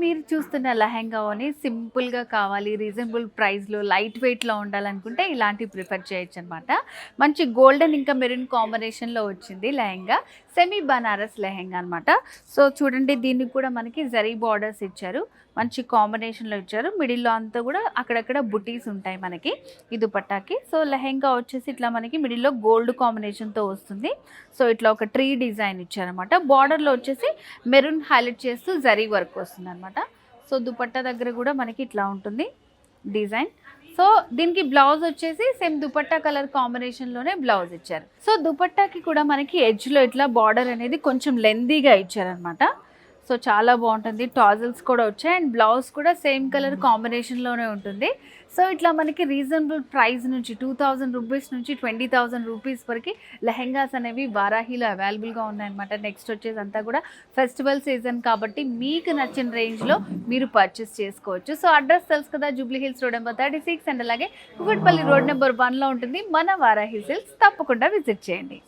మీరు చూస్తున్న లెహెంగాని సింపుల్‌గా కావాలి, రీజనబుల్ ప్రైస్‌లో, లైట్ వెయిట్‌లో ఉండాలనుకుంటే ఇలాంటివి ప్రిఫర్ చేయొచ్చనమాట. మంచి గోల్డెన్ ఇంకా మెరూన్ కాంబినేషన్‌లో వచ్చింది లెహెంగా. సెమీ బనారస్ లెహెంగా అనమాట. సో చూడండి, దీనికి కూడా మనకి జరీ బార్డర్స్ ఇచ్చారు. మంచి కాంబినేషన్‌లో ఇచ్చారు. మిడిల్‌లో అంతా కూడా అక్కడక్కడ బుటీస్ ఉంటాయి మనకి ఈ దుపట్టాకి. సో లెహెంగా వచ్చేసి ఇట్లా మనకి మిడిల్‌లో గోల్డ్ కాంబినేషన్‌తో వస్తుంది. సో ఇట్లా ఒక ట్రీ డిజైన్ ఇచ్చారనమాట. బార్డర్‌లో వచ్చేసి మెరూన్ హైలైట్ చేస్తూ జరీ వర్క్ వస్తుందన్నమాట. సో దుపట్టా దగ్గర కూడా మనకి ఇట్లా ఉంటుంది డిజైన్. సో దీనికి బ్లౌజ్ వచ్చేసి సేమ్ దుపట్టా కలర్ కాంబినేషన్లోనే బ్లౌజ్ ఇచ్చారు. సో దుపట్టాకి కూడా మనకి ఎడ్జ్లో ఇట్లా బార్డర్ అనేది కొంచెం లెందీగా ఇచ్చారనమాట. సో చాలా బాగుంటుంది. టాజిల్స్ కూడా వచ్చాయి అండ్ బ్లౌజ్ కూడా సేమ్ కలర్ కాంబినేషన్లోనే ఉంటుంది. సో ఇట్లా మనకి రీజనబుల్ ప్రైస్ నుంచి 2000 రూపీస్ నుంచి 20,000 రూపీస్ వరకు లెహెంగాస్ అనేవి వారాహిలో అవైలబుల్గా ఉన్నాయన్నమాట. నెక్స్ట్ వచ్చేసి అంతా కూడా ఫెస్టివల్ సీజన్ కాబట్టి మీకు నచ్చిన రేంజ్లో మీరు పర్చేస్ చేసుకోవచ్చు. సో అడ్రస్ తెలుసు కదా, Jubilee hills road number 36 and అలాగే కుకట్పల్లి రోడ్ నెంబర్ 1లో ఉంటుంది మన వారాహి సిల్క్స్. తప్పకుండా విజిట్ చేయండి.